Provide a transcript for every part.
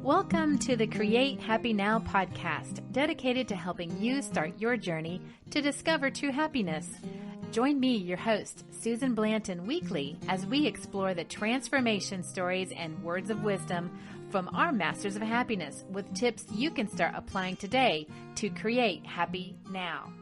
Welcome to the Create Happy Now podcast, dedicated to helping you start your journey to discover true happiness. Join me, your host, Susan Blanton, weekly as we explore the transformation stories and words of wisdom from our masters of happiness with tips you can start applying today to create happy now.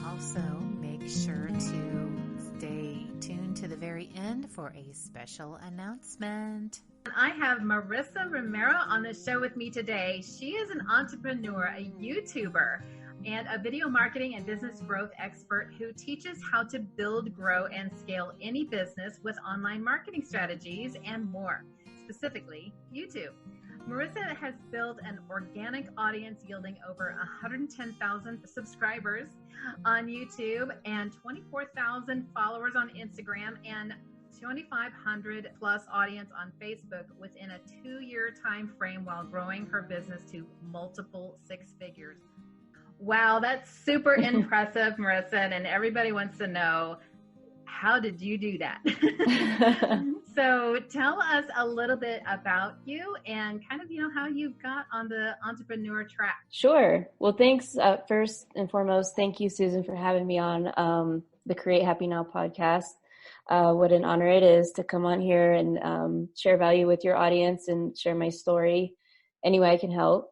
Also, make sure to stay tuned to the very end for a special announcement. I have Marissa Romero on the show with me today. She is an entrepreneur, a YouTuber, and a video marketing and business growth expert who teaches how to build, grow, and scale any business with online marketing strategies and more, specifically YouTube. Marissa has built an organic audience yielding over 110,000 subscribers on YouTube and 24,000 followers on Instagram and 2,500 plus audience on Facebook within a 2-year time frame while growing her business to multiple six figures. Wow, that's super impressive, Marissa. And everybody wants to know, how did you do that? So tell us a little bit about you and kind of, how you got on the entrepreneur track. Sure. Well, thanks. First and foremost, thank you, Susan, for having me on the Create Happy Now podcast. What an honor it is to come on here and share value with your audience and share my story any way I can help.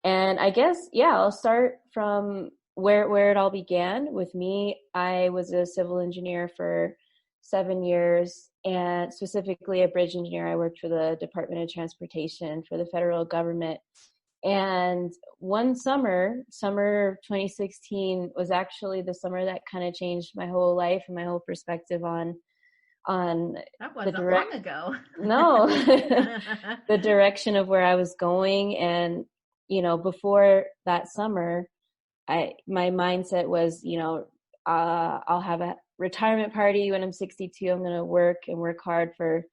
And I guess, I'll start from where it all began with me. I was a civil engineer for 7 years, and specifically a bridge engineer. I worked for the Department of Transportation for the federal government. And one summer of 2016 was actually the summer that kind of changed my whole life and my whole perspective on that wasn't long ago. No, the direction of where I was going. And, before that summer, my mindset was, I'll have a retirement party when I'm 62. I'm going to work hard for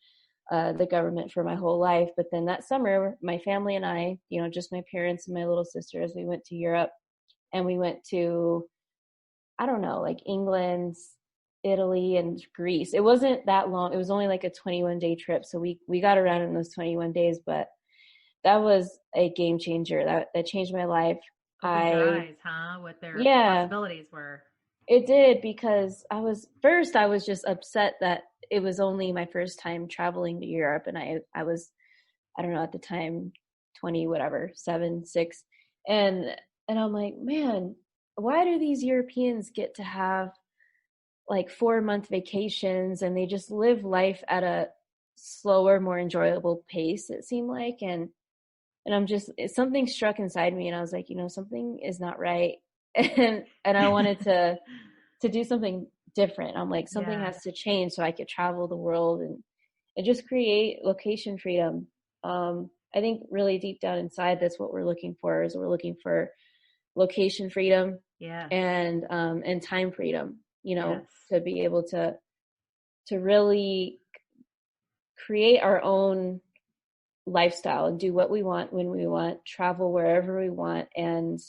the government for my whole life. But then that summer, my family and I, just my parents and my little sister, as we went to Europe, and we went to, England, Italy, and Greece. It wasn't that long. It was only like a 21-day trip. So we got around in those 21 days, but that was a game changer. That changed my life. Your eyes, what their possibilities were. It did, because I was just upset that it was only my first time traveling to Europe. And I was, at the time, 7, 6. And I'm like, man, why do these Europeans get to have like 4-month vacations and they just live life at a slower, more enjoyable pace, it seemed like. And I'm just, something struck inside me and I was like, something is not right. And I wanted to do something different. I'm like, something has to change so I could travel the world and just create location freedom. I think really deep down inside, that's what we're looking for, is we're looking for location freedom and time freedom, to be able to really create our own lifestyle and do what we want when we want, travel wherever we want, and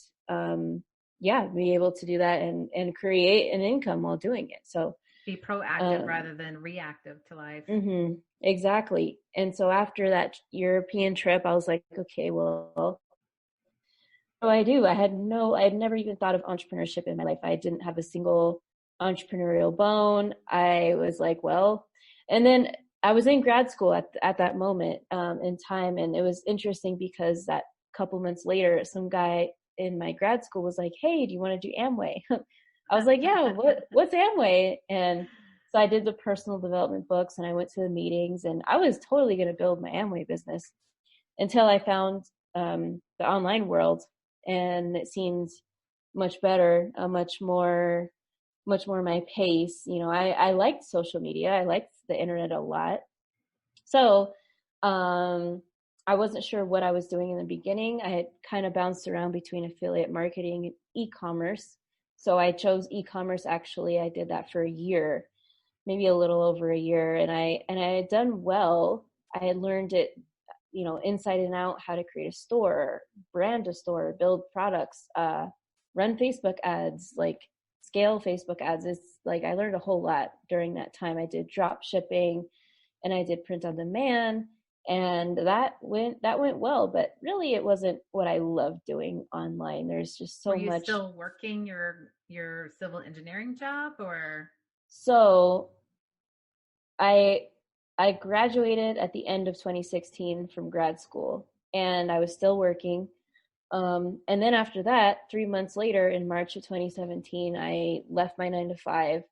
be able to do that and create an income while doing it. So be proactive rather than reactive to life. Mm-hmm, exactly. And so after that European trip, I was like, okay, well, what do I do? I had never even thought of entrepreneurship in my life. I didn't have a single entrepreneurial bone. I was like, well, and then I was in grad school at that moment in time. And it was interesting because that couple months later, some guy in my grad school was like, hey, do you want to do Amway? I was like, yeah, what's Amway? And so I did the personal development books and I went to the meetings and I was totally going to build my Amway business until I found the online world, and it seemed much better, much more my pace. I liked social media. I liked the internet a lot. So, I wasn't sure what I was doing in the beginning. I had kind of bounced around between affiliate marketing and e-commerce. So I chose e-commerce. Actually, I did that for a year, maybe a little over a year. And I had done well. I had learned it, inside and out, how to create a store, brand a store, build products, run Facebook ads, scale Facebook ads. It's I learned a whole lot during that time. I did drop shipping and I did print on demand. And that went well, but really it wasn't what I loved doing online. There's just Were so you much. still working your civil engineering job, or? So I I graduated at the end of 2016 from grad school, and I was still working. And then after that, 3 months later, in March of 2017, I left my 9 to 5.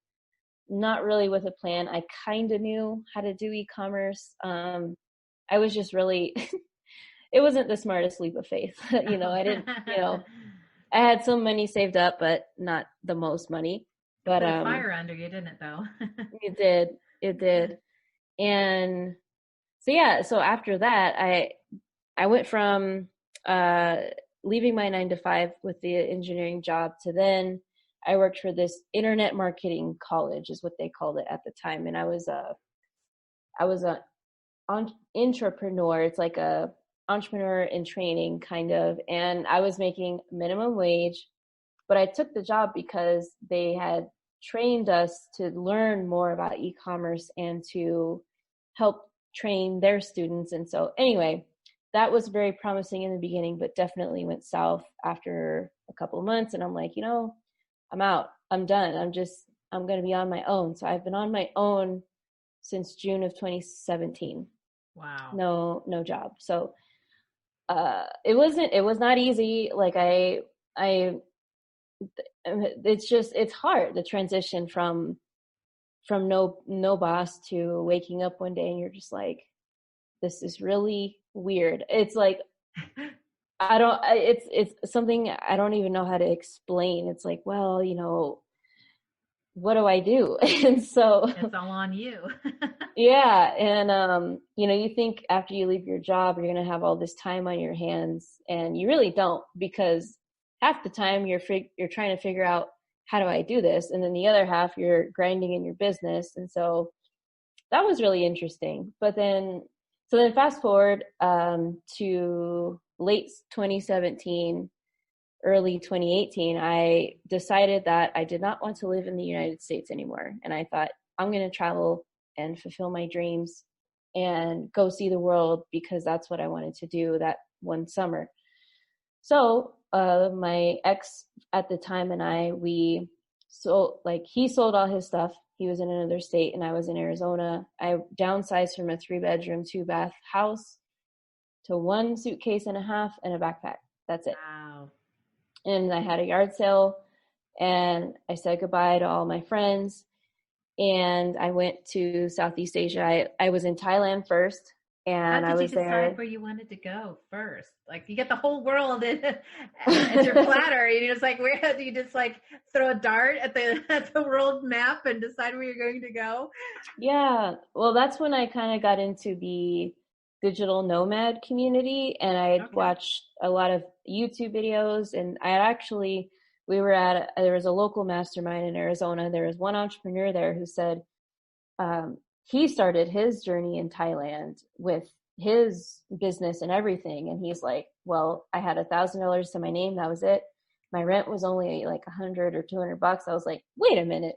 Not really with a plan. I kind of knew how to do e-commerce. I was just really, it wasn't the smartest leap of faith. I didn't, I had some money saved up, but not the most money. It But put a fire under you, didn't it, though? it did. And so yeah, so after that, I went from uh, leaving my 9 to 5 with the engineering job to then I worked for this internet marketing college, is what they called it at the time, and I was a entrepreneur. It's like a entrepreneur in training kind of, and I was making minimum wage, but I took the job because they had trained us to learn more about e-commerce and to help train their students. And so anyway, that was very promising in the beginning, but definitely went south after a couple of months. And I'm like, I'm out. I'm done. I'm going to be on my own. So I've been on my own since June of 2017. Wow. No job. So it was not easy. Like it's hard, the transition from no boss to waking up one day and you're just like, this is really weird. It's like, it's something I don't even know how to explain. It's like, well, what do I do? And so it's all on you. yeah. And, you think after you leave your job, you're going to have all this time on your hands, and you really don't, because half the time you're trying to figure out, how do I do this? And then the other half you're grinding in your business. And so that was really interesting. But then fast forward to late 2017, early 2018, I decided that I did not want to live in the United States anymore. And I thought, I'm going to travel and fulfill my dreams and go see the world, because that's what I wanted to do that one summer. So my ex at the time and he sold all his stuff. He was in another state and I was in Arizona. I downsized from a 3-bedroom, 2-bath house to 1 suitcase and a half and a backpack. That's it. Wow. And I had a yard sale, and I said goodbye to all my friends, and I went to Southeast Asia. I was in Thailand first, and How I did you was decide there. where you wanted to go first? Like, you get the whole world at your platter, and you're just like, where do you just like throw a dart at the world map and decide where you're going to go? Yeah, well, that's when I kind of got into the digital nomad community, and I had watched a lot of YouTube videos, and there was a local mastermind in Arizona. There was one entrepreneur there who said he started his journey in Thailand with his business and everything, and he's like, well, I had $1,000 to my name, that was it. My rent was only like $100 or $200. I was like, wait a minute.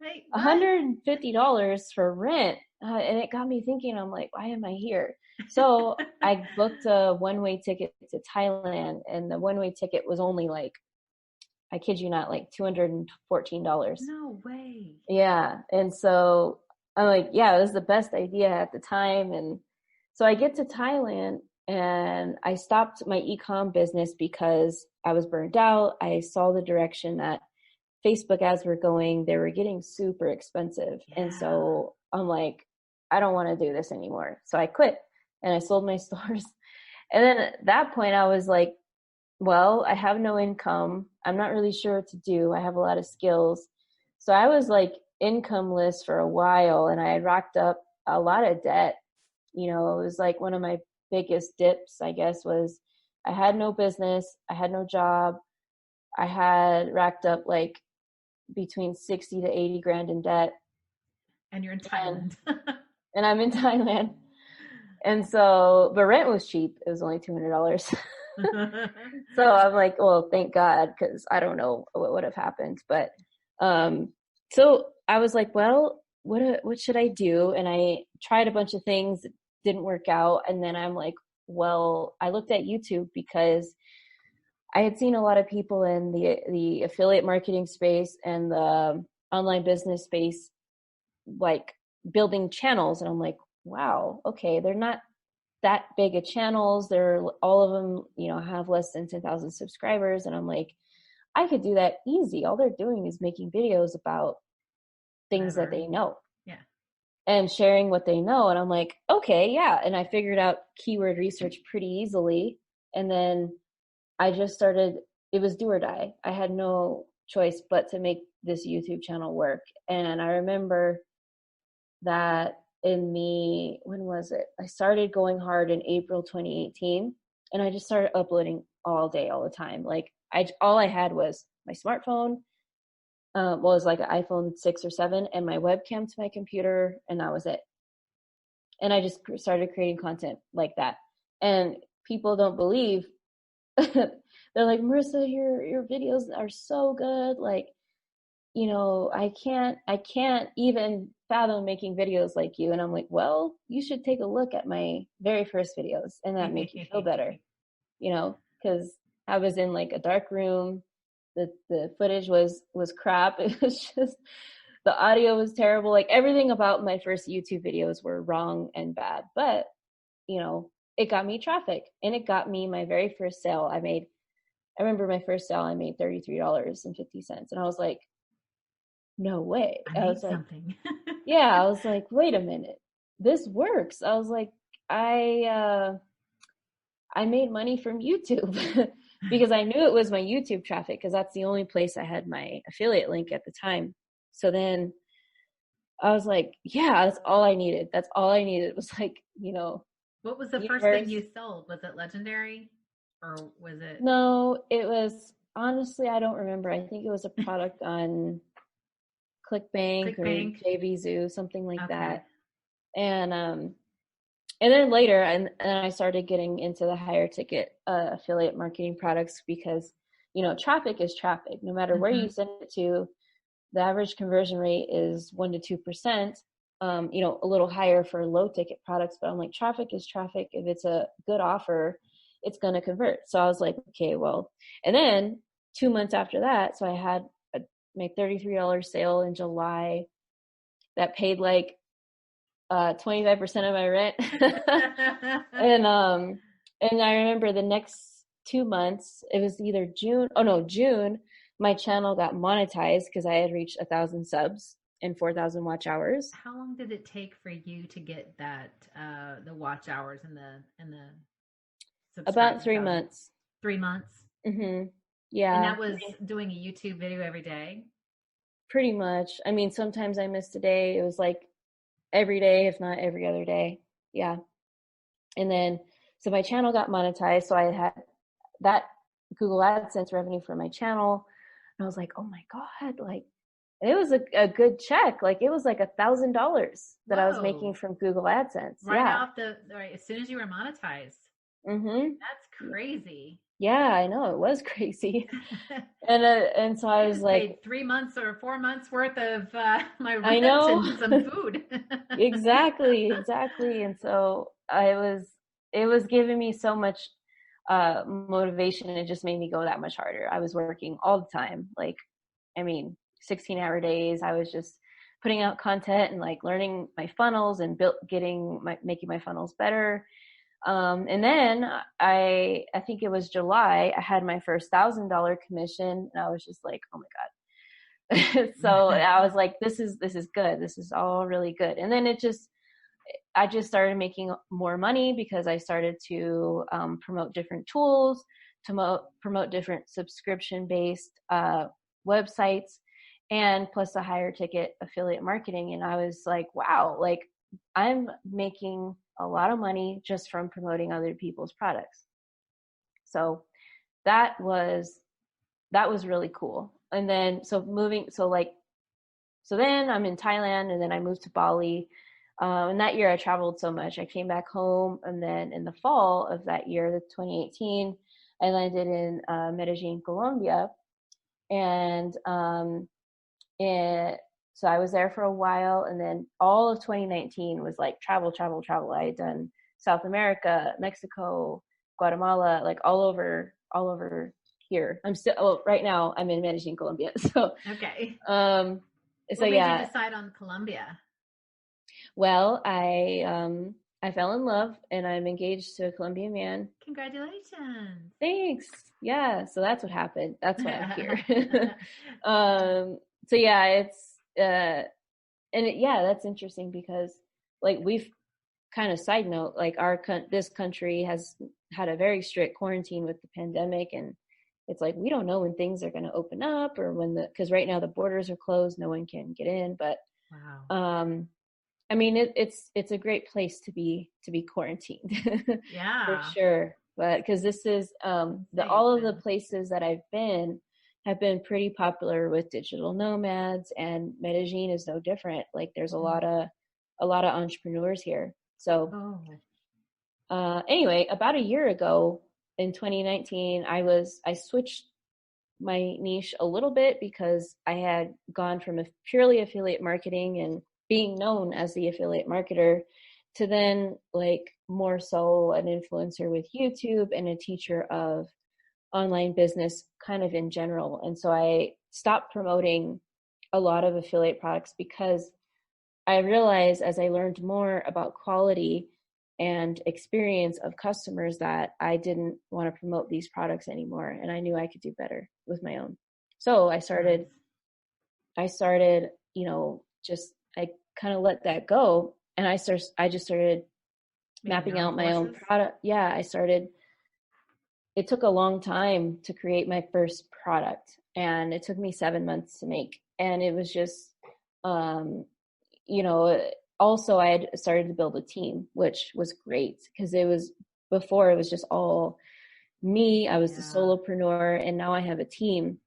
Wait, $150 for rent. And it got me thinking, I'm like, why am I here? So I booked a one-way ticket to Thailand, and the one-way ticket was only like, I kid you not, like $214. No way. Yeah. And so I'm like, yeah, it was the best idea at the time. And so I get to Thailand and I stopped my e-com business because I was burnt out. I saw the direction that Facebook ads were going. They were getting super expensive. Yeah. And so I'm like, I don't want to do this anymore. So I quit and I sold my stores. And then at that point I was like, well, I have no income. I'm not really sure what to do. I have a lot of skills. So I was like incomeless for a while, and I had racked up a lot of debt. It was like one of my biggest dips, I guess, was I had no business. I had no job. I had racked up like between 60 to 80 grand in debt. And you're in Thailand. And I'm in Thailand. And so, but rent was cheap. It was only $200. So I'm like, well, thank God, because I don't know what would have happened. But so I was like, well, what should I do? And I tried a bunch of things, didn't work out. And then I'm like, well, I looked at YouTube because I had seen a lot of people in the affiliate marketing space and the online business space, like building channels. And I'm like, wow, okay, they're not that big of channels. They're all of them, you know, have less than 10,000 subscribers. And I'm like, I could do that easy. All they're doing is making videos about things that they know. Yeah. And sharing what they know. And I'm like, okay, yeah. And I figured out keyword research pretty easily. And then I just started, it was do or die. I had no choice but to make this YouTube channel work. And I remember that when was it? I started going hard in April 2018, and I just started uploading all day, all the time. Like all I had was my smartphone, was like an iPhone 6 or 7, and my webcam to my computer, and that was it. And I just started creating content like that. And people don't believe. They're like, Marissa, your videos are so good. Like, you know, I can't even fathom making videos like you. And I'm like, well, you should take a look at my very first videos, and that make you feel better, you know, because I was in like a dark room. The footage was crap. It was just, the audio was terrible. Like everything about my first YouTube videos were wrong and bad. But, you know, it got me traffic, and it got me my very first sale. I remember my first sale, I made $33.50. And I was like, no way. I was like, something. yeah, I was like, wait a minute, this works. I was like, I made money from YouTube because I knew it was my YouTube traffic, because that's the only place I had my affiliate link at the time. So then I was like, yeah, that's all I needed. That's all I needed was like, you know. What was the first thing you sold? Was it legendary, or was it? No, it was, honestly, I don't remember. I think it was a product on ClickBank or JVZoo, something like that. And then later, and I started getting into the higher ticket affiliate marketing products, because, you know, traffic is traffic. No matter where you send it to, the average conversion rate is 1% to 2%. You know, a little higher for low ticket products, but I'm like, traffic is traffic. If it's a good offer, it's going to convert. So I was like, okay, well, and then 2 months after that, so I had my $33 sale in July that paid like 25% of my rent. And I remember the next 2 months, it was either June, my channel got monetized because I had reached 1,000 subs and 4,000 watch hours. How long did it take for you to get that, the watch hours and the about 3 months. 3 months? Mm-hmm. Yeah. And that was doing a YouTube video every day? Pretty much. I mean, sometimes I missed a day. It was like every day, if not every other day. Yeah. And then, so my channel got monetized. So I had that Google AdSense revenue for my channel. And I was like, oh my God, like, it was a good check. Like, it was like $1,000 that I was making from Google AdSense. Right as soon as you were monetized. Mm-hmm. That's crazy. Yeah, I know, it was crazy. and so I was like, paid 3 months or 4 months worth of my rent, I know, and some food. exactly. And so it was giving me so much motivation. It just made me go that much harder. I was working all the time. Like, I mean, 16-hour days. I was just putting out content and like learning my funnels and making my funnels better. And then I think it was July, I had my first $1,000 commission, and I was just like, oh my God. So I was like, this is good. This is all really good. And then I just started making more money because I started to promote different tools, to promote different subscription-based websites, and plus the higher ticket affiliate marketing. And I was like, wow, like I'm making a lot of money just from promoting other people's products. So that was really cool. And then, so then I'm in Thailand, and then I moved to Bali. And that year I traveled so much. I came back home, and then in the fall of that year, the 2018, I landed in Medellin, Colombia. And So I was there for a while, and then all of 2019 was like travel. I had done South America, Mexico, Guatemala, like all over here. I'm still, right now I'm in Medellin, Colombia. So, Okay. so What made yeah. you decide on Colombia? Well, I fell in love, and I'm engaged to a Colombian man. Congratulations. Thanks. Yeah. So that's what happened. That's why I'm here. So yeah, yeah, that's interesting because like we've kind of side note, like this country has had a very strict quarantine with the pandemic, and it's like we don't know when things are going to open up or because right now the borders are closed, no one can get in. But wow. I mean, it's a great place to be quarantined. Yeah, for sure. But because this is all of the places that I've been have been pretty popular with digital nomads, and Medellin is no different. Like there's a lot of entrepreneurs here. So anyway, about a year ago in 2019, I switched my niche a little bit because I had gone from a purely affiliate marketing and being known as the affiliate marketer to then like more so an influencer with YouTube and a teacher of online business kind of in general. And so I stopped promoting a lot of affiliate products because I realized as I learned more about quality and experience of customers that I didn't want to promote these products anymore, and I knew I could do better with my own. So I started, just I kind of let that go, and I just started mapping out my own product. Yeah, it took a long time to create my first product, and it took me 7 months to make, and it was just also I had started to build a team, which was great because before it was just all me. I was the solopreneur, and now I have a team,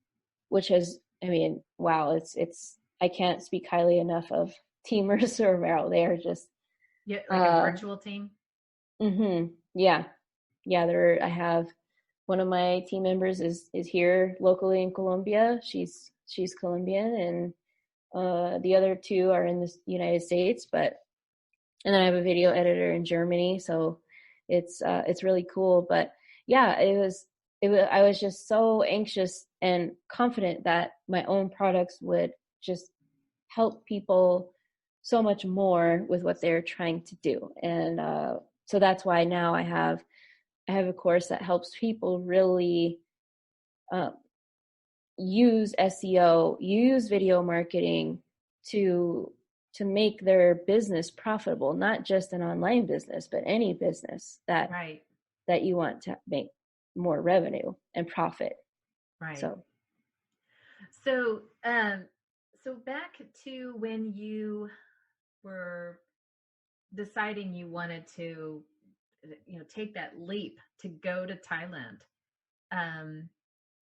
which has, I mean, wow, it's I can't speak highly enough of Team Marissa Romero. They are just like a virtual team. Yeah. I have one of my team members is here locally in Colombia. She's Colombian, and the other two are in the United States, and then I have a video editor in Germany. So it's really cool. But yeah, I was just so anxious and confident that my own products would just help people so much more with what they're trying to do. And so that's why now I have a course that helps people really use SEO, use video marketing to make their business profitable, not just an online business, but any business that you want to make more revenue and profit. Right. So back to when you were deciding you wanted to, take that leap to go to Thailand.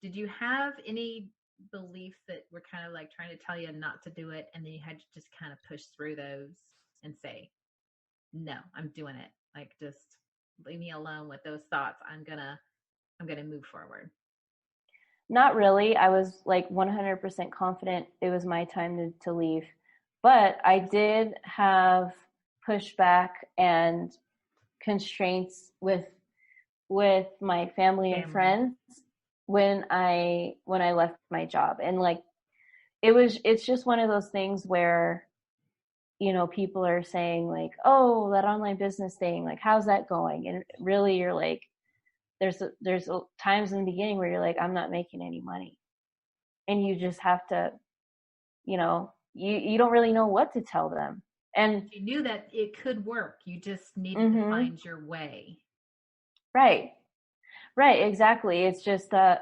Did you have any beliefs that were kind of like trying to tell you not to do it, and then you had to just kind of push through those and say, no, I'm doing it. Like, just leave me alone with those thoughts. I'm gonna move forward. Not really. I was like 100% confident it was my time to leave, but I did have pushback and constraints with my family and friends when I left my job. And like it's just one of those things where people are saying like, oh, that online business thing, like how's that going? And really you're like, there's times in the beginning where you're like, I'm not making any money, and you just have to, you don't really know what to tell them. And you knew that it could work, you just needed to find your way. Right, exactly. It's just I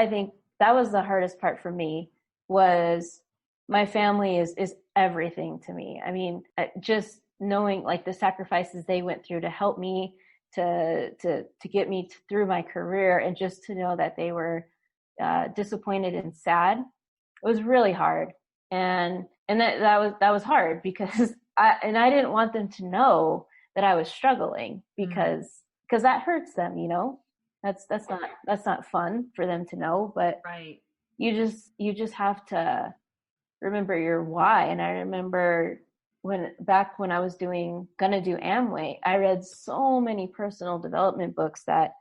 think that was the hardest part for me, was my family is everything to me. I mean, just knowing like the sacrifices they went through to help me to get me through my career, and just to know that they were disappointed and sad, it was really hard. And that was hard because I didn't want them to know that I was struggling, because that hurts them, that's not fun for them to know. But you just have to remember your why. And I remember back when I was gonna do Amway, I read so many personal development books that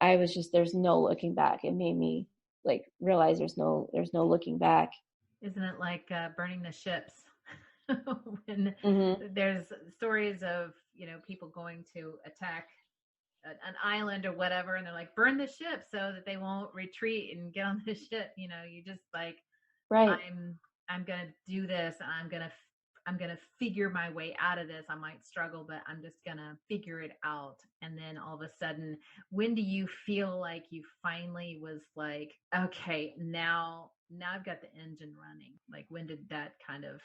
I was just, there's no looking back. It made me like realize there's no looking back. Isn't it like burning the ships? When Mm-hmm. there's stories of, people going to attack an island or whatever, and they're like, burn the ship so that they won't retreat and get on the ship. You just like, Right. I'm gonna do this, and I'm gonna figure my way out of this. I might struggle, but I'm just gonna figure it out. And then all of a sudden, when do you feel like you finally was like, okay, now I've got the engine running? Like, when did that kind of,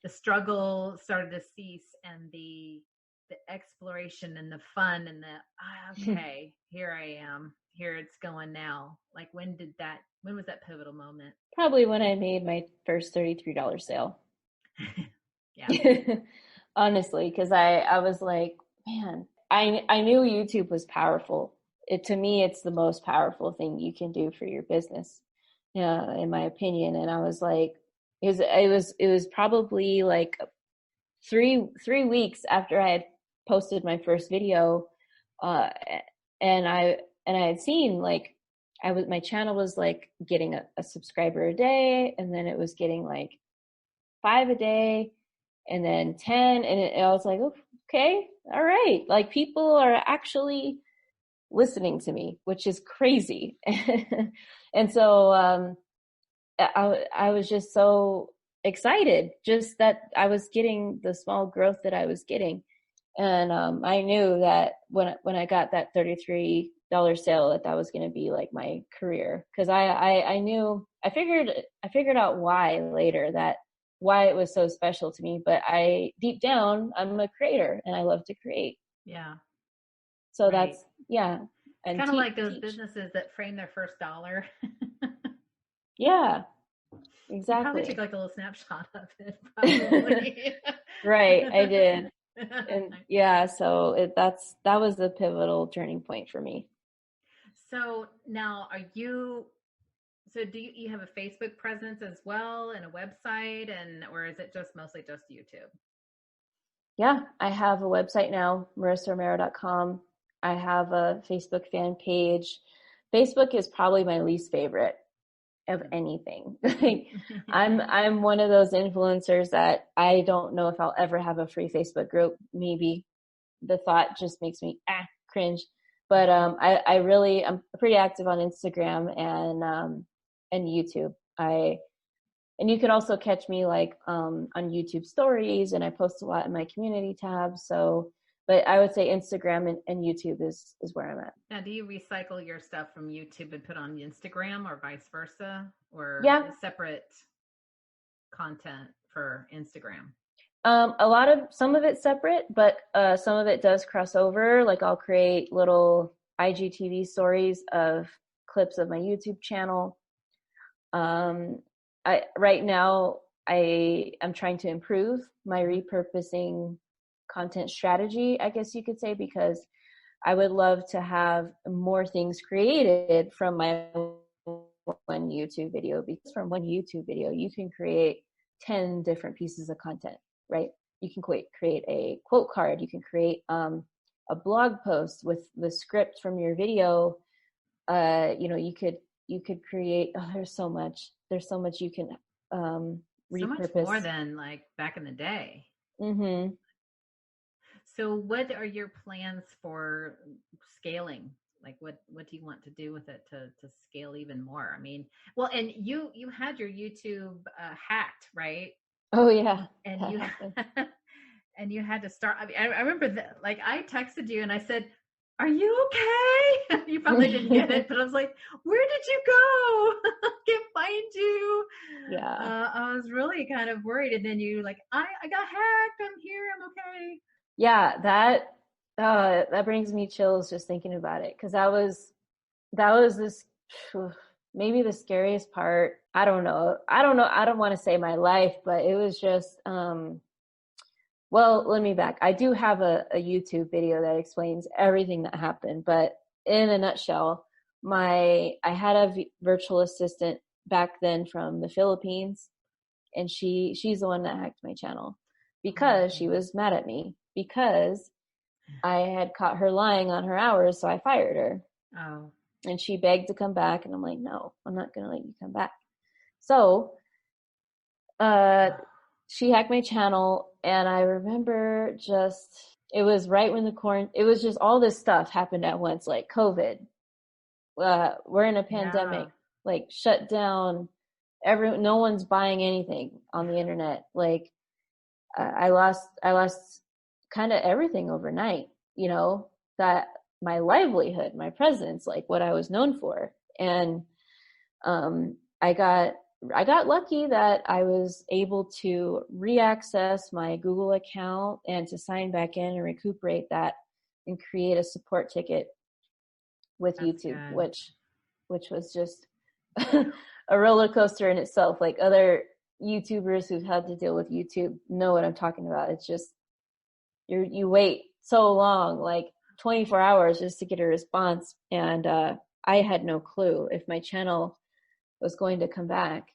the struggle started to cease, and the exploration and the fun and the okay, here I am, here it's going now? Like, when was that pivotal moment? Probably when I made my first $33 sale. Yeah. Honestly, because I was like, man, I knew YouTube was powerful. To me, it's the most powerful thing you can do for your business, in my opinion. And I was like, it was probably like three weeks after I had posted my first video, and I had seen like my channel was like getting a subscriber a day, and then it was getting like 5 a day, and then 10, and I was like, okay, all right, like people are actually listening to me, which is crazy. And so I was just so excited just that I was getting the small growth that I was getting. And I knew that when I got that $33 sale, that was going to be like my career, because I knew, I figured out why later, that why it was so special to me. But deep down, I'm a creator and I love to create. Yeah. So right. That's, yeah. And kind of like those businesses that frame their first dollar. Yeah, exactly. You probably took like a little snapshot of it, probably. Right, I did. And yeah, so that was the pivotal turning point for me. So now do you have a Facebook presence as well, and a website, or is it mostly just YouTube? Yeah, I have a website now, MarissaRomero.com. I have a Facebook fan page. Facebook is probably my least favorite of anything. I'm one of those influencers that I don't know if I'll ever have a free Facebook group. Maybe the thought just makes me cringe. But I'm pretty active on Instagram and YouTube. And you can also catch me like on YouTube stories, and I post a lot in my community tab. So, but I would say Instagram and YouTube is where I'm at. Now, do you recycle your stuff from YouTube and put on Instagram, or vice versa, or separate content for Instagram? Some of it's separate, but some of it does cross over. Like I'll create little IGTV stories of clips of my YouTube channel. Right now I'm trying to improve my repurposing content strategy, I guess you could say, because I would love to have more things created from my one YouTube video, because from one YouTube video, you can create 10 different pieces of content, right? You can create a quote card. You can create a blog post with the script from your video. You could create, there's so much you can repurpose. So much more than like back in the day. Mm-hmm. So what are your plans for scaling? Like what do you want to do with it to scale even more? I mean, well, and you had your YouTube hacked, right? Oh yeah. And you had to start. I mean, I remember that, like I texted you and I said, "Are you okay?" You probably didn't get it, but I was like, "Where did you go? I can't find you." Yeah. I was really kind of worried, and then you like, I got hacked. I'm here. I'm okay. Yeah, that brings me chills just thinking about it, because that was this maybe the scariest part. I don't know. I don't want to say my life, but it was just well, let me back. I do have a YouTube video that explains everything that happened, but in a nutshell, I had a virtual assistant back then from the Philippines, and she's the one that hacked my channel because she was mad at me because I had caught her lying on her hours, so I fired her. Oh. And she begged to come back, and I'm like, no, I'm not going to let you come back. So she hacked my channel, and I remember it was right when it was just all this stuff happened at once, like COVID. We're in a pandemic, like shut down. No one's buying anything on the internet. Like I lost kind of everything overnight, that my livelihood, my presence, like what I was known for. And I got lucky that I was able to reaccess my Google account and to sign back in and recuperate that and create a support ticket with YouTube, which was just a roller coaster in itself. Like other YouTubers who've had to deal with YouTube know what I'm talking about. It's just you wait so long, like 24 hours just to get a response, and I had no clue if my channel was going to come back.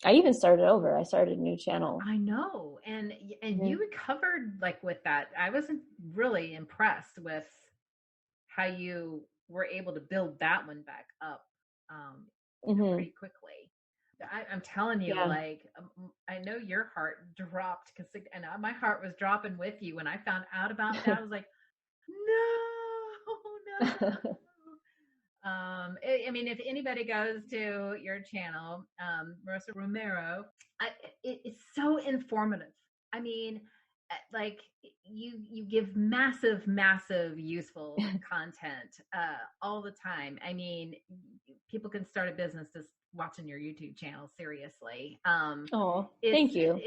I even started over. I started a new channel. I know. And you recovered like with that. I wasn't really impressed with how you were able to build that one back up pretty quickly. I'm telling you, like, I know your heart dropped and my heart was dropping with you when I found out about that. I was like, no. I mean, if anybody goes to your channel, Marissa Romero, it's so informative. I mean, like you give massive useful content all the time. I mean, people can start a business just watching your YouTube channel. Seriously. Thank you.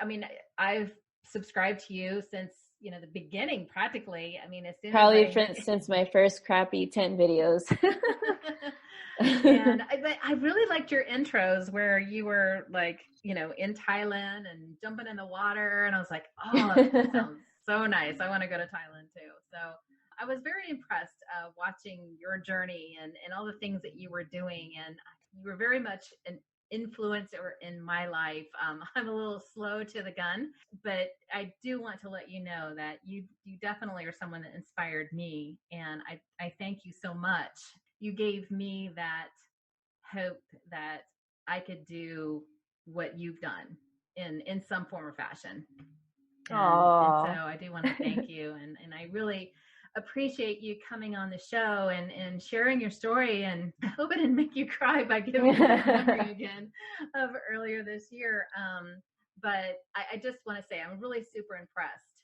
I mean, I've subscribed to you since the beginning, practically. I mean, since my first crappy 10 videos. And I really liked your intros where you were like, in Thailand and jumping in the water. And I was like, oh, that sounds so nice. I want to go to Thailand too. So I was very impressed watching your journey and all the things that you were doing. And you were very much an influencer in my life. I'm a little slow to the gun, but I do want to let you know that you definitely are someone that inspired me. And I thank you so much. You gave me that hope that I could do what you've done in some form or fashion. And so I do want to thank you. And I really appreciate you coming on the show and sharing your story. And I hope I didn't make you cry by giving me the memory again of earlier this year. But I just want to say I'm really super impressed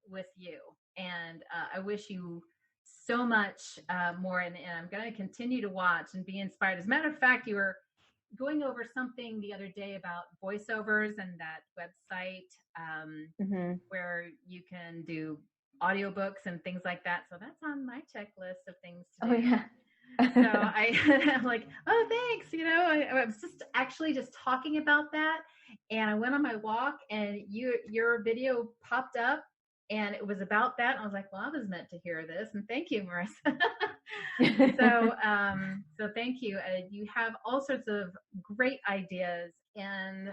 with you. And I wish you so much more. And I'm going to continue to watch and be inspired. As a matter of fact, you were going over something the other day about voiceovers and that website where you can do audiobooks and things like that. So that's on my checklist of things to do. Oh, yeah. So I'm like, oh, thanks. I was just talking about that. And I went on my walk and your video popped up and it was about that. And I was like, well, I was meant to hear this. And thank you, Marissa. So thank you. You have all sorts of great ideas and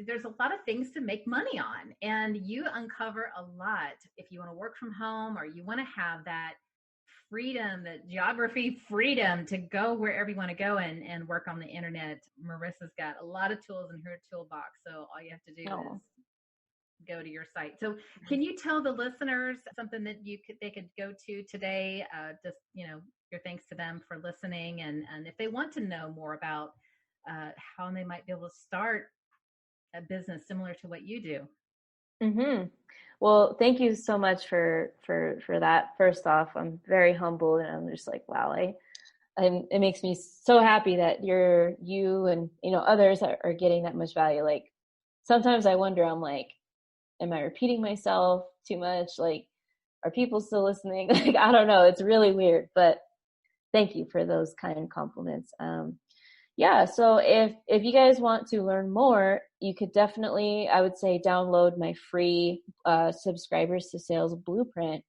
there's a lot of things to make money on, and you uncover a lot. If you want to work from home or you want to have that freedom, that geography freedom to go wherever you want to go and work on the internet, Marissa's got a lot of tools in her toolbox. So all you have to do is go to your site. So can you tell the listeners something that they could go to today? Just, your thanks to them for listening. And if they want to know more about how they might be able to start a business similar to what you do. Mm-hmm. Well, thank you so much for that. First off, I'm very humbled and I'm just like, wow, it makes me so happy that you and, others are getting that much value. Like sometimes I wonder, I'm like, am I repeating myself too much? Like, are people still listening? Like, I don't know. It's really weird, but thank you for those kind compliments. So if you guys want to learn more, you could definitely, I would say, download my free subscribers to sales blueprint.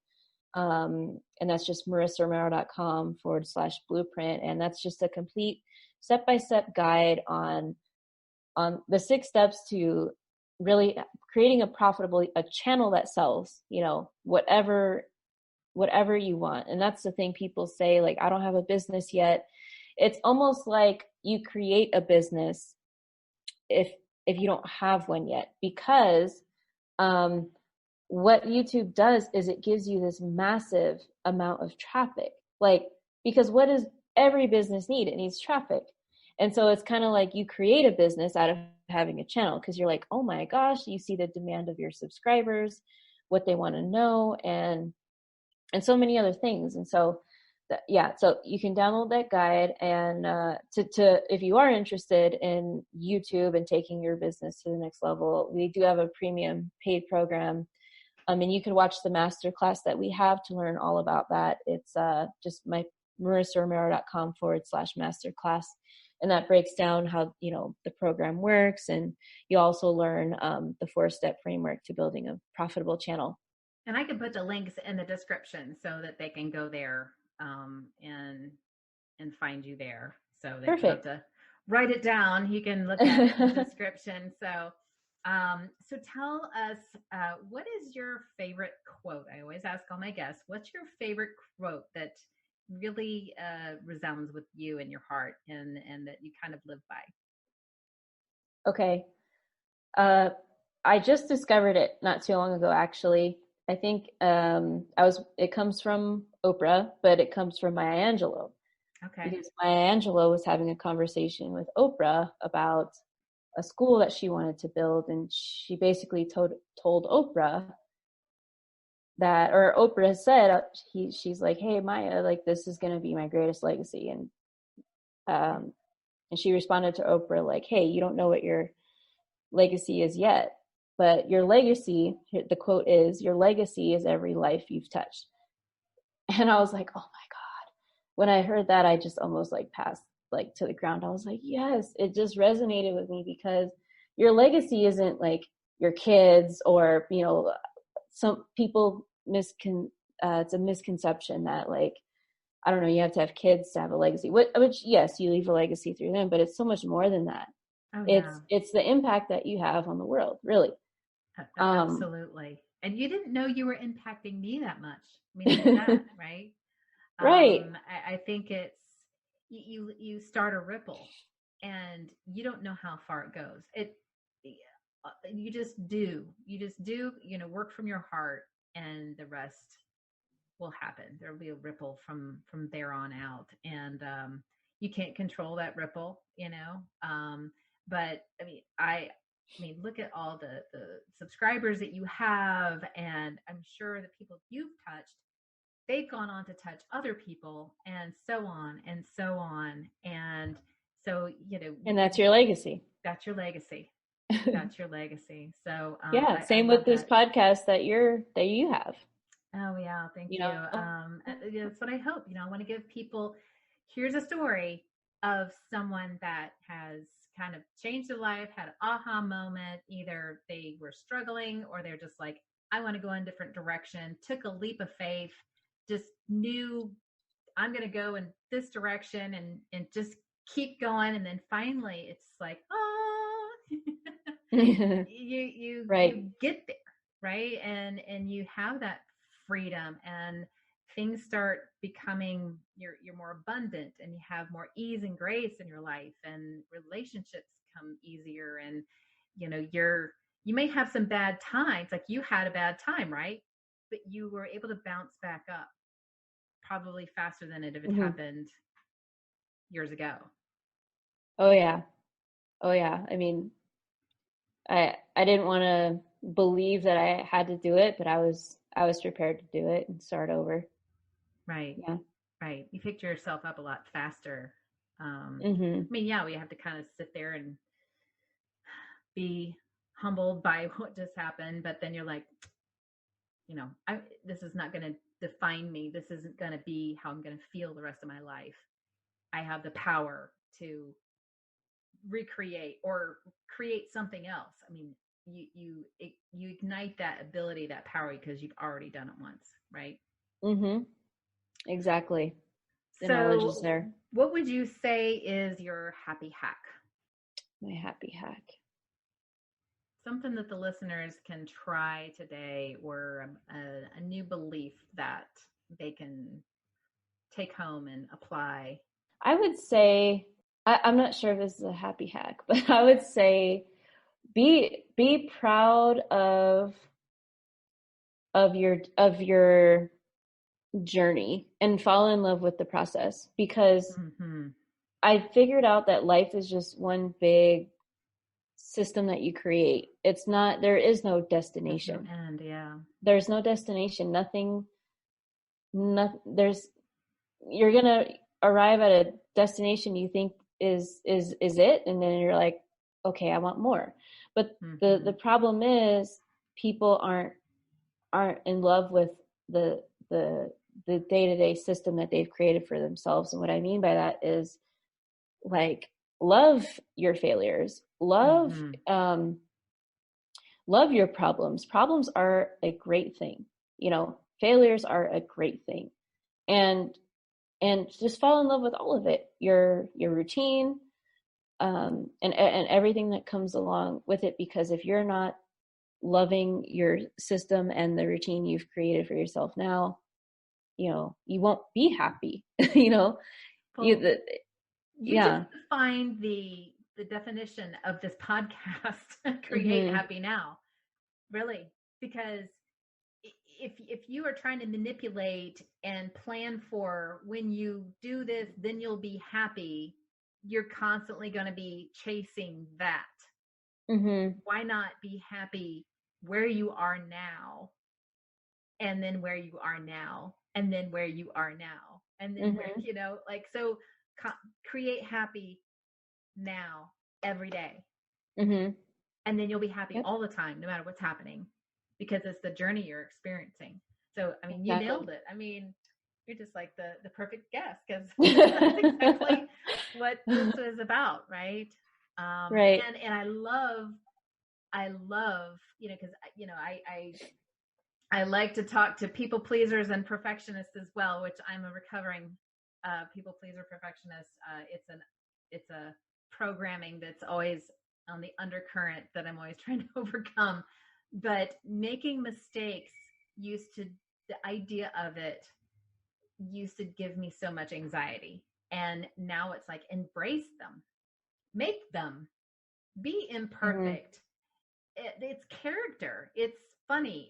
And that's just marissaRomero.com/blueprint. And that's just a complete step-by-step guide on the 6 steps to really creating a channel that sells, whatever you want. And that's the thing people say, like, I don't have a business yet. It's almost like you create a business if you don't have one yet, because what YouTube does is it gives you this massive amount of traffic. Like, because what does every business need? It needs traffic. And so it's kind of like you create a business out of having a channel, because you're like, oh my gosh, you see the demand of your subscribers, what they want to know, and so many other things. And so so you can download that guide, and to if you are interested in YouTube and taking your business to the next level, we do have a premium paid program. And you can watch the masterclass that we have to learn all about that. It's just my marissaromero.com/masterclass. And that breaks down how, the program works. And you also learn the 4-step framework to building a profitable channel. And I can put the links in the description so that they can go there and find you there. So they don't have to write it down. You can look at the description. So tell us, what is your favorite quote? I always ask all my guests, what's your favorite quote that really resounds with you in your heart and that you kind of live by? Okay. I just discovered it not too long ago, actually. I think it comes from Oprah, but it comes from Maya Angelou. Okay. Because Maya Angelou was having a conversation with Oprah about a school that she wanted to build, and she basically told Oprah that, or Oprah said, she's like, hey Maya, like, this is going to be my greatest legacy. And she responded to Oprah like, hey, you don't know what your legacy is yet, but your legacy, the quote is, your legacy is every life you've touched. And I was like, oh my God. When I heard that, I just almost like passed like to the ground. I was like, yes, it just resonated with me, because your legacy isn't like your kids, or, some people it's a misconception that, like, I don't know, you have to have kids to have a legacy, which yes, you leave a legacy through them, but it's so much more than that. Oh, yeah. It's the impact that you have on the world, really. Absolutely. And you didn't know you were impacting me that much. I mean, look at that, right? Right. I think it's, you start a ripple and you don't know how far it goes. You just do, work from your heart, and the rest will happen. There'll be a ripple from there on out. And, you can't control that ripple, but I mean, look at all the subscribers that you have, and I'm sure the people you've touched, they've gone on to touch other people, and so on and so on. And so, and that's your legacy. That's your legacy. That's your legacy. So same with this podcast that you have. Oh yeah, thank you. That's what I hope. I want to give people, here's a story of someone that has kind of changed their life, had an aha moment. Either they were struggling, or they're just like, I want to go in a different direction, took a leap of faith, just knew I'm going to go in this direction, and just keep going. And then finally it's like, you right. you get there, right? And you have that freedom, and things start becoming, you're more abundant, and you have more ease and grace in your life, and relationships come easier. And you may have some bad times, like you had a bad time, right? But you were able to bounce back up probably faster than it had happened years ago. Oh yeah. I mean, I didn't want to believe that I had to do it, but I was prepared to do it and start over. Right. Yeah. Right. You picked yourself up a lot faster. We have to kind of sit there and be humbled by what just happened, but then you're like, this is not going to define me. This isn't going to be how I'm going to feel the rest of my life. I have the power to recreate or create something else. I mean, you ignite that ability, that power, because you've already done it once, right? Exactly. the knowledge is So there. what would you say is your happy hack? My happy hack. Something that the listeners can try today, or a new belief that they can take home and apply. I would say, I'm not sure if this is a happy hack, but I would say be proud of your journey and fall in love with the process, because Mm-hmm. I figured out that life is just one big system that you create. It's not, there is no destination. There's no end, yeah. There's no destination. Nothing, there's, you're going to arrive at a destination you think is it. And then you're like, okay, I want more. But Mm-hmm. the problem is people aren't in love with the day-to-day system that they've created for themselves. And what I mean by that is, like, love your failures, love love your problems. Problems are a great thing, failures are a great thing. And just fall in love with all of it, your routine, and everything that comes along with it. Because if you're not loving your system and the routine you've created for yourself now, you won't be happy. Well, you Yeah. just defined the definition of this podcast. Create happy now, really, because if you are trying to manipulate and plan for, when you do this then you'll be happy, you're constantly going to be chasing that. Why not be happy where you are now, and then where you are now, and then where you are now, and then where, so create happy now every day. And then you'll be happy all the time, no matter what's happening, because it's the journey you're experiencing. So, I mean, you nailed it. I mean, you're just like the perfect guest, because that's exactly what this is about, right? Right. And I love, because I like to talk to people pleasers and perfectionists as well, which I'm a recovering people pleaser perfectionist. It's a programming that's always on the undercurrent that I'm always trying to overcome. But making mistakes the idea of it used to give me so much anxiety. And now it's like, embrace them, make them, be imperfect. It's character. It's funny.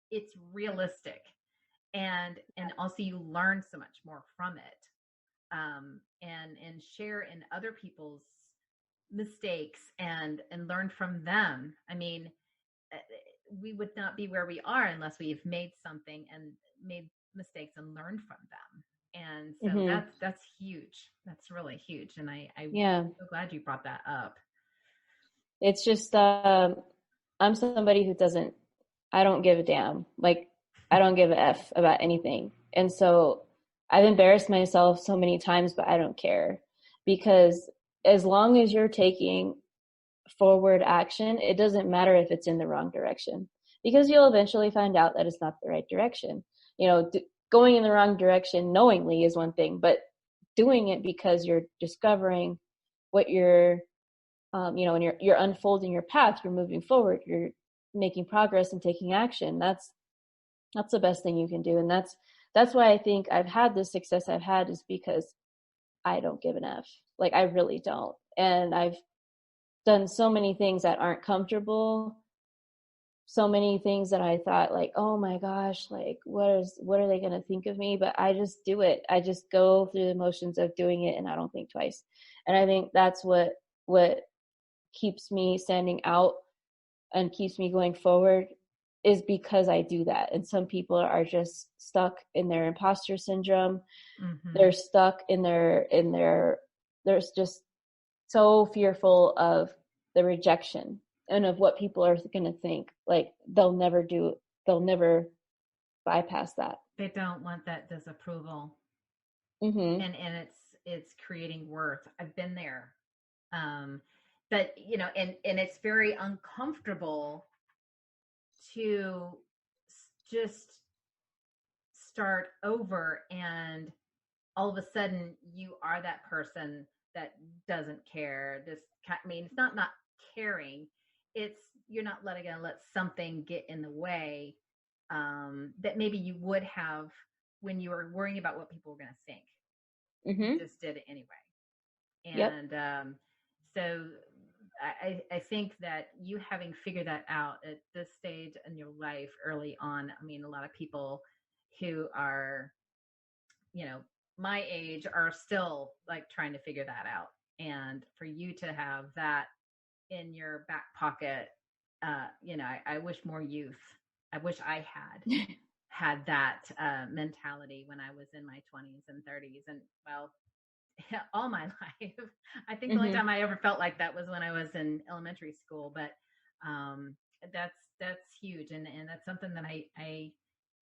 It's realistic. And also you learn so much more from it. And share in other people's mistakes and learn from them. I mean, we would not be where we are unless we've made something and made mistakes and learned from them. And so that's huge. That's really huge. And I'm so glad you brought that up. It's just, I'm somebody who I don't give a damn. Like, I don't give a F about anything. And so I've embarrassed myself so many times, but I don't care, because as long as you're taking forward action, it doesn't matter if it's in the wrong direction, because you'll eventually find out that it's not the right direction. Going in the wrong direction knowingly is one thing, but doing it because you're discovering what you're, and you're unfolding your path, you're moving forward, you're making progress and taking action. That's the best thing you can do. And that's why I think I've had the success I've had, is because I don't give an F. Like, I really don't. And I've done so many things that aren't comfortable, so many things that I thought, like, oh my gosh, like, what are they going to think of me? But I just do it. I just go through the motions of doing it, and I don't think twice. And I think that's what keeps me standing out and keeps me going forward, is because I do that. And some people are just stuck in their imposter syndrome. They're stuck in they're just so fearful of the rejection and of what people are going to think. Like, they'll never bypass that. They don't want that disapproval. And it's creating worth. I've been there. But and it's very uncomfortable to just start over and all of a sudden you are that person that doesn't care. I mean, it's not caring. It's you're not let something get in the way that maybe you would have when you were worrying about what people were going to think. You just did it anyway. And so I think that you having figured that out at this stage in your life early on, I mean, a lot of people who are, my age are still like trying to figure that out. And for you to have that in your back pocket, I wish more youth, I wish I had that mentality when I was in my 20s and 30s. And well, all my life. I think the only time I ever felt like that was when I was in elementary school, but that's huge. And that's something that I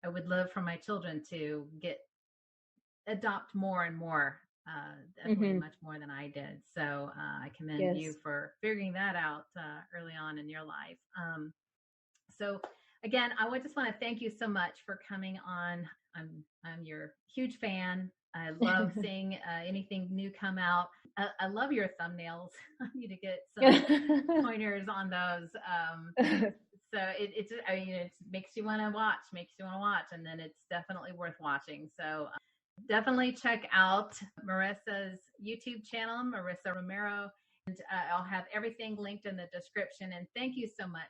would love for my children to adopt more and more, definitely much more than I did. So I commend you for figuring that out early on in your life. So again, I just want to thank you so much for coming on. I'm your huge fan. I love seeing anything new come out. I love your thumbnails. I need to get some pointers on those. So it makes you want to watch, and then it's definitely worth watching. So definitely check out Marissa's YouTube channel, Marissa Romero, and I'll have everything linked in the description. And thank you so much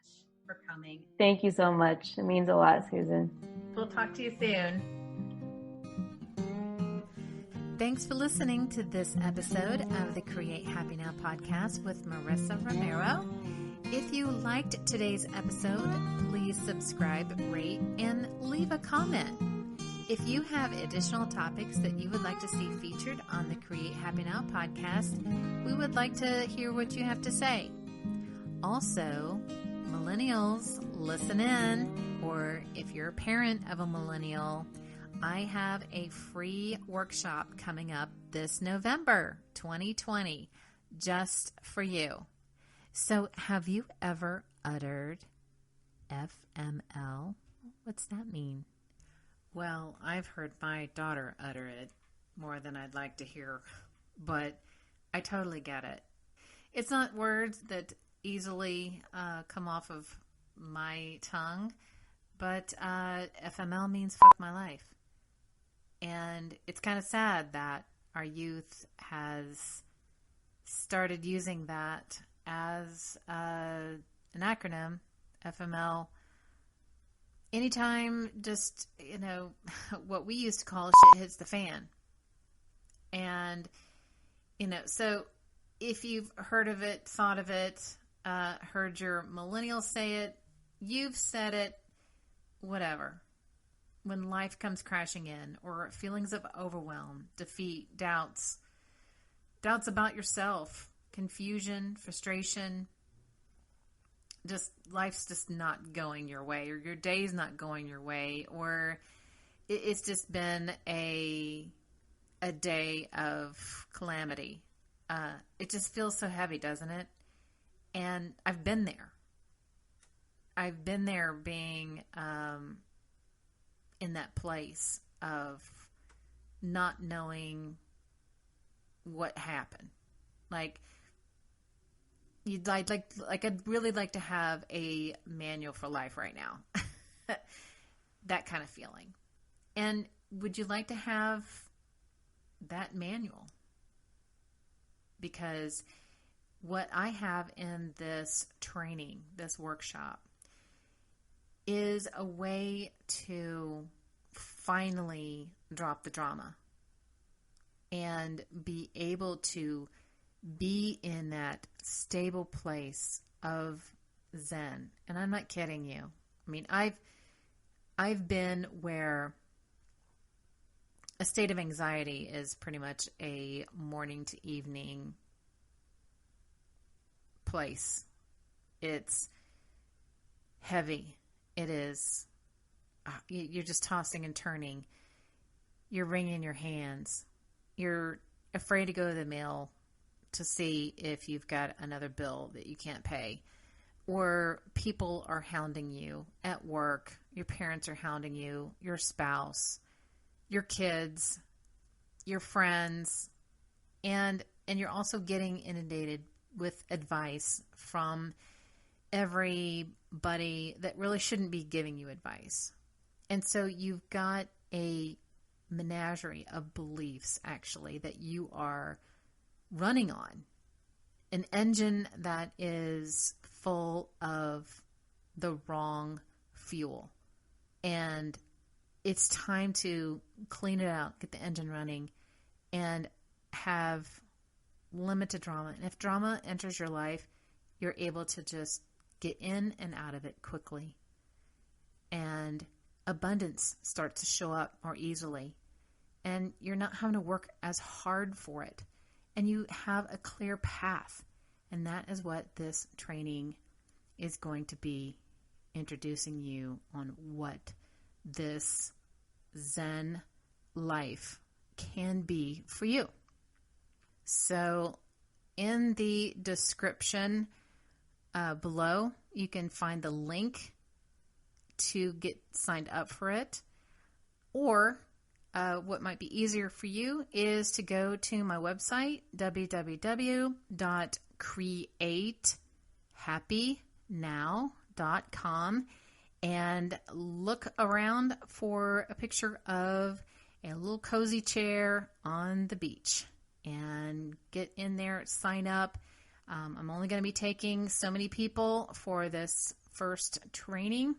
for coming. Thank you so much. It means a lot, Susan. We'll talk to you soon. Thanks for listening to this episode of the Create Happy Now podcast with Marissa Romero. If you liked today's episode, please subscribe, rate, and leave a comment. If you have additional topics that you would like to see featured on the Create Happy Now podcast, we would like to hear what you have to say. Also, millennials, listen in, or if you're a parent of a millennial, I have a free workshop coming up this November 2020 just for you. So have you ever uttered FML? What's that mean? Well, I've heard my daughter utter it more than I'd like to hear, but I totally get it. It's not words that easily come off of my tongue, but FML means fuck my life. And it's kind of sad that our youth has started using that as an acronym, FML. Anytime just, what we used to call shit hits the fan. And, so if you've heard of it, thought of it, heard your millennials say it, you've said it, whatever. When life comes crashing in, or feelings of overwhelm, defeat, doubts about yourself, confusion, frustration, just life's just not going your way, or your day's not going your way, or it's just been a day of calamity. It just feels so heavy, doesn't it? And I've been there. I've been there being in that place of not knowing what happened. Like I'd really like to have a manual for life right now. That kind of feeling. And would you like to have that manual? Because what I have in this training, this workshop, is a way to finally drop the drama and be able to be in that stable place of Zen. And I'm not kidding you. I mean, I've been where a state of anxiety is pretty much a morning to evening place. It's heavy. It is. You're just tossing and turning. You're wringing your hands. You're afraid to go to the mail to see if you've got another bill that you can't pay. Or people are hounding you at work. Your parents are hounding you. Your spouse. Your kids. your friends, and you're also getting inundated with advice from everybody that really shouldn't be giving you advice. And so you've got a menagerie of beliefs, actually, that you are running on. An engine that is full of the wrong fuel. And it's time to clean it out, get the engine running, and have limited drama. And if drama enters your life, you're able to just get in and out of it quickly. And abundance starts to show up more easily. And you're not having to work as hard for it. And you have a clear path. And that is what this training is going to be, introducing you on what this Zen life can be for you. So in the description below, you can find the link to get signed up for it. Or what might be easier for you is to go to my website, www.createhappynow.com, and look around for a picture of a little cozy chair on the beach and get in there, sign up. I'm only going to be taking so many people for this first training.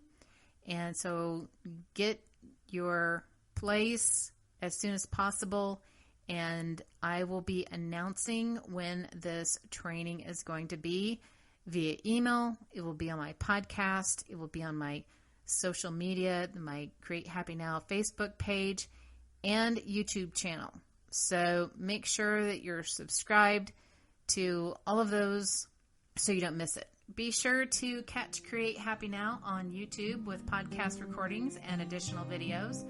And so get your place as soon as possible. And I will be announcing when this training is going to be via email. It will be on my podcast. It will be on my social media, my Create Happy Now Facebook page and YouTube channel. So make sure that you're subscribed to all of those so you don't miss it. Be sure to catch Create Happy Now on YouTube with podcast recordings and additional videos.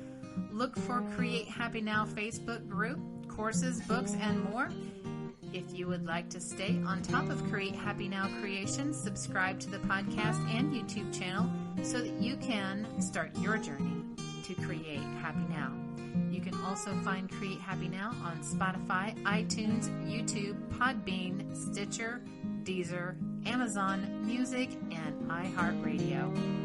Look for Create Happy Now Facebook group, courses, books, and more. If you would like to stay on top of Create Happy Now creations, subscribe to the podcast and YouTube channel so that you can start your journey to Create Happy Now. You can also find Create Happy Now on Spotify, iTunes, YouTube, Podbean, Stitcher, Deezer, Amazon Music, and iHeartRadio.